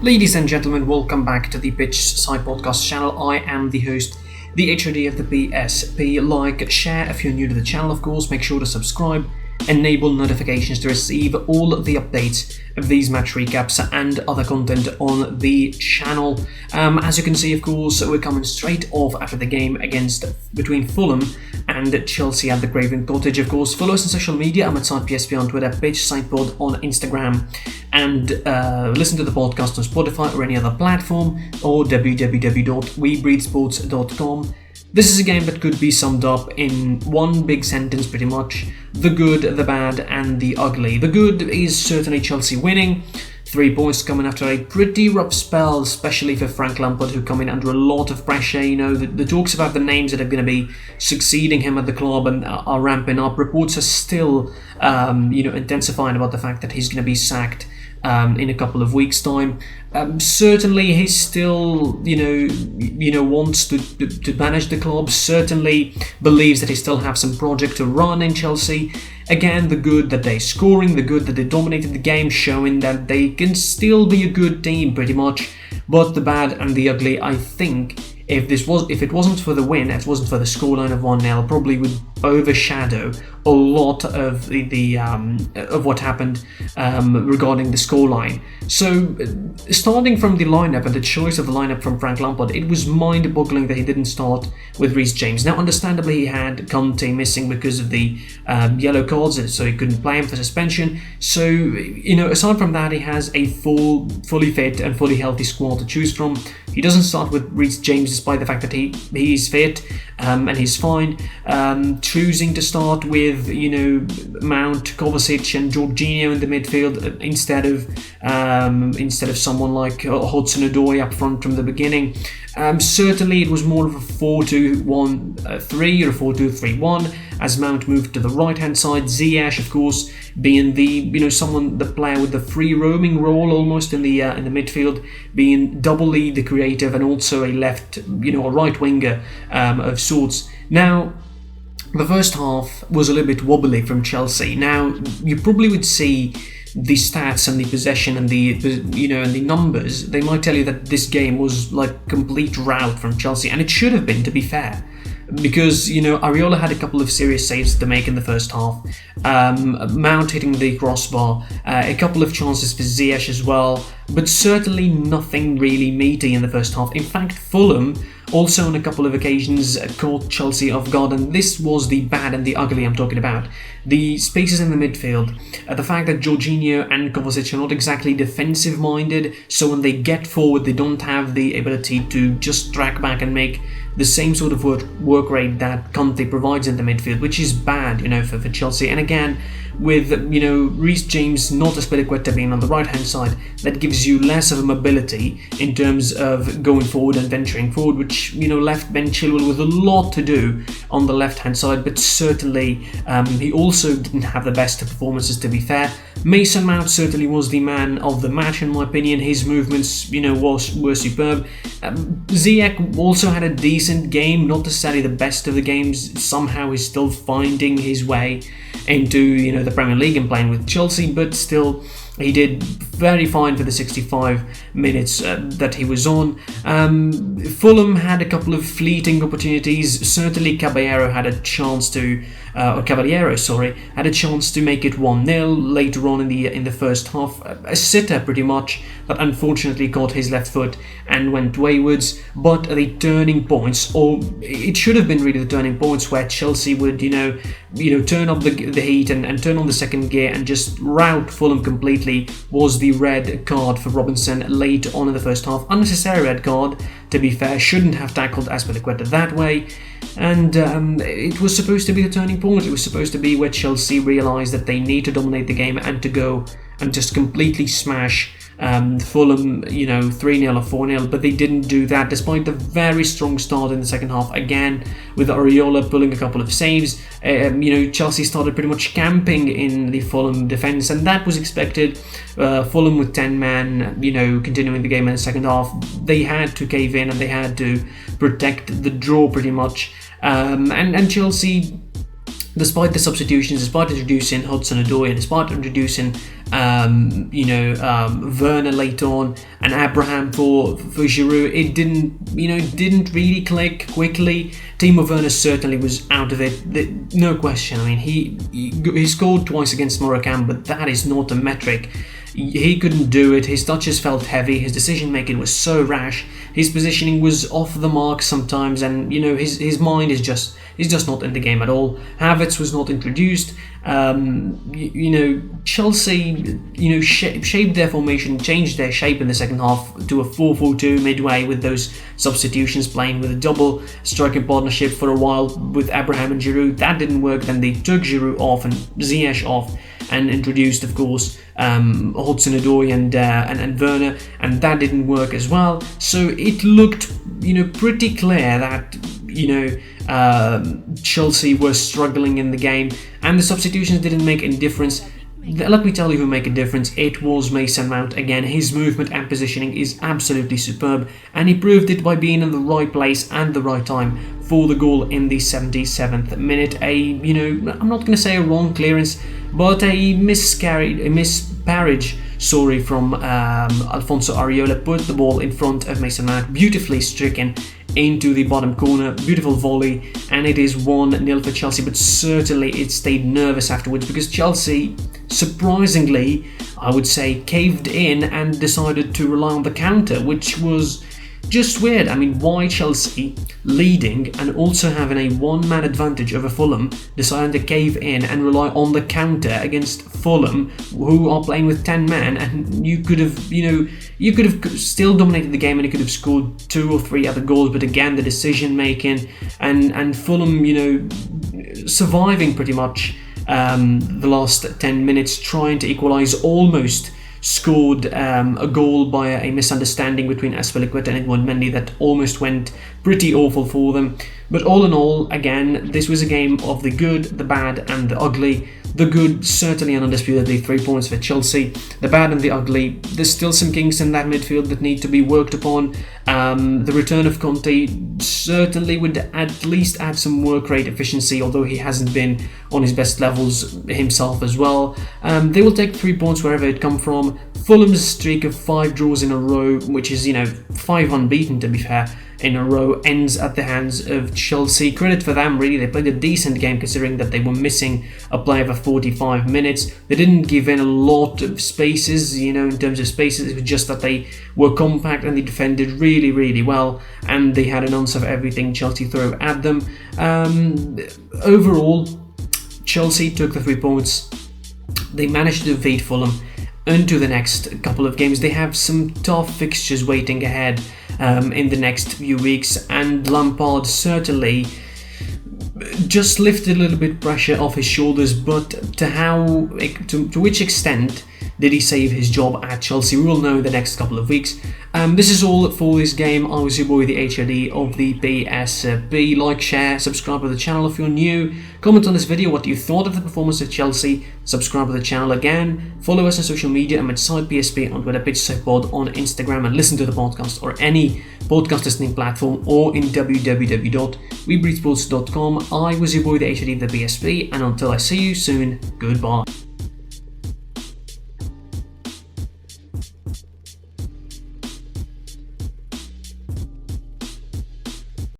Ladies and gentlemen, welcome back to the Pitch Side Podcast channel. I am the host, the HOD of the PSP. Like, share if you're new to the channel, of course. Make sure to subscribe, enable notifications to receive all of the updates of these match recaps and other content on the channel. As you can see, of course, we're coming straight off after the game between Fulham and Chelsea at the Craven Cottage. Of course, follow us on social media. I'm at PSP on Twitter, Pitch Side Pod on Instagram, and listen to the podcast on Spotify or any other platform, or www.webreadsports.com. This is a game that could be summed up in one big sentence pretty much: the good, the bad and the ugly. The good is certainly Chelsea winning. 3 points coming after a pretty rough spell, especially for Frank Lampard, who come in under a lot of pressure. The talks about the names that are going to be succeeding him at the club and are ramping up. Reports are still intensifying about the fact that he's going to be sacked in a couple of weeks' time. Certainly he still wants to manage the club, certainly believes that he still have some project to run in Chelsea. Again, the good that they're scoring, the good that they dominated the game, showing that they can still be a good team pretty much. But the bad and the ugly, I think, if it wasn't for the win, if it wasn't for the scoreline of 1-0, probably would overshadow a lot of of what happened regarding the scoreline. So, starting from the lineup and the choice of the lineup from Frank Lampard, it was mind-boggling that he didn't start with Reece James. Now, understandably, he had Conte missing because of the yellow cards, so he couldn't play him for suspension. So, aside from that, he has a fully fit and fully healthy squad to choose from. He doesn't start with Reece James despite the fact that he's fit and he's fine. Choosing to start with Mount, Kovacic and Jorginho in the midfield instead of someone like Hudson-Odoi up front from the beginning. Certainly it was more of a 4-2-1-3 or a 4-2-3-1 as Mount moved to the right hand side. Ziyech, of course, being the the player with the free roaming role almost in the midfield, being doubly the creative and also a left a right winger of sorts. Now, the first half was a little bit wobbly from Chelsea. Now, you probably would see the stats and the possession and the numbers. They might tell you that this game was like complete rout from Chelsea, and it should have been, to be fair, because Areola had a couple of serious saves to make in the first half. Mount hitting the crossbar, a couple of chances for Ziyech as well, but certainly nothing really meaty in the first half. In fact, Fulham also on a couple of occasions caught Chelsea off guard, and this was the bad and the ugly I'm talking about. The spaces in the midfield, the fact that Jorginho and Kovacic are not exactly defensive-minded, so when they get forward they don't have the ability to just track back and make the same sort of work rate that Conte provides in the midfield, which is bad, for Chelsea. And again, with Reece James, not Azpilicueta being on the right hand side, that gives you less of a mobility in terms of going forward and venturing forward, which left Ben Chilwell with a lot to do on the left hand side. But certainly he also didn't have the best of performances, to be fair. Mason Mount certainly was the man of the match in my opinion. His movements were superb. Ziyech also had a decent game, not necessarily the best of the games. Somehow he's still finding his way into the Premier League and playing with Chelsea, but still he did very fine for the 65 minutes that he was on. Fulham had a couple of fleeting opportunities. Certainly Caballero had a chance to make it 1-0 later on in the first half. A sitter pretty much that unfortunately caught his left foot and went waywards. But the turning points, or it should have been really the turning points, where Chelsea would turn up the heat and turn on the second gear and just rout Fulham completely, was the red card for Robinson late on in the first half. Unnecessary red card, to be fair. Shouldn't have tackled Azpilicueta that way. And it was supposed to be the turning point. It was supposed to be where Chelsea realised that they need to dominate the game and to go and just completely smash Fulham, 3-0 or 4-0, but they didn't do that despite the very strong start in the second half. Again, with Areola pulling a couple of saves, Chelsea started pretty much camping in the Fulham defence, and that was expected. Fulham with 10 men, continuing the game in the second half, they had to cave in and they had to protect the draw pretty much. And Chelsea, despite the substitutions, despite introducing Hudson-Odoi, and despite introducing Werner late on, and Abraham for Giroud. It didn't really click quickly. Timo Werner certainly was out of it, no question. I mean, he scored twice against Morecambe, but that is not a metric. He couldn't do it. His touches felt heavy. His decision making was so rash. His positioning was off the mark sometimes, and his mind is just not in the game at all. Havertz was not introduced. Chelsea, shaped their formation, changed their shape in the second half to a 4-4-2 midway with those substitutions, playing with a double striking partnership for a while with Abraham and Giroud. That didn't work. Then they took Giroud off and Ziyech off and introduced, of course, Hudson-Odoi and Werner, and that didn't work as well. So it looked, pretty clear that, Chelsea were struggling in the game, and the substitutions didn't make any difference. Let me tell you who made a difference. It was Mason Mount again. His movement and positioning is absolutely superb, and he proved it by being in the right place and the right time for the goal in the 77th minute. I'm not going to say a wrong clearance, but a miscarriage, from Alfonso Areola put the ball in front of Mason Mount, beautifully stricken into the bottom corner. Beautiful volley, and it is 1-0 for Chelsea, but certainly it stayed nervous afterwards because Chelsea, surprisingly, I would say, caved in and decided to rely on the counter, which was just weird. I mean, why Chelsea, leading and also having a one-man advantage over Fulham, decided to cave in and rely on the counter against Fulham, who are playing with 10 men, and you could have still dominated the game and you could have scored 2 or 3 other goals. But again, the decision making and Fulham, surviving pretty much the last 10 minutes, trying to equalise, almost scored a goal by a misunderstanding between Azpilicueta and Edouard Mendy that almost went pretty awful for them. But all in all, again, this was a game of the good, the bad and the ugly. The good, certainly and undisputedly 3 points for Chelsea. The bad and the ugly, there's still some kinks in that midfield that need to be worked upon. The return of Conte certainly would at least add some work rate efficiency, although he hasn't been on his best levels himself as well. They will take 3 points wherever it come from. Fulham's streak of 5 draws in a row, which is 5 unbeaten to be fair, in a row, ends at the hands of Chelsea. Credit for them, really. They played a decent game considering that they were missing a player for 45 minutes. They didn't give in a lot of spaces, in terms of spaces. It was just that they were compact and they defended really, really well, and they had an answer for everything Chelsea threw at them. Overall, Chelsea took the 3 points. They managed to defeat Fulham. Into the next couple of games, they have some tough fixtures waiting ahead in the next few weeks, and Lampard certainly just lifted a little bit pressure off his shoulders. But to which extent did he save his job at Chelsea? We will know in the next couple of weeks. This is all for this game. I was your boy, the HOD of the PSB. Like, share, subscribe to the channel if you're new. Comment on this video what you thought of the performance of Chelsea. Subscribe to the channel again. Follow us on social media. I'm at SidePSB on Twitter, PitchSidePod on Instagram, and listen to the podcast or any podcast listening platform or in www.webreadsports.com. I was your boy, the HOD of the PSB, and until I see you soon, goodbye.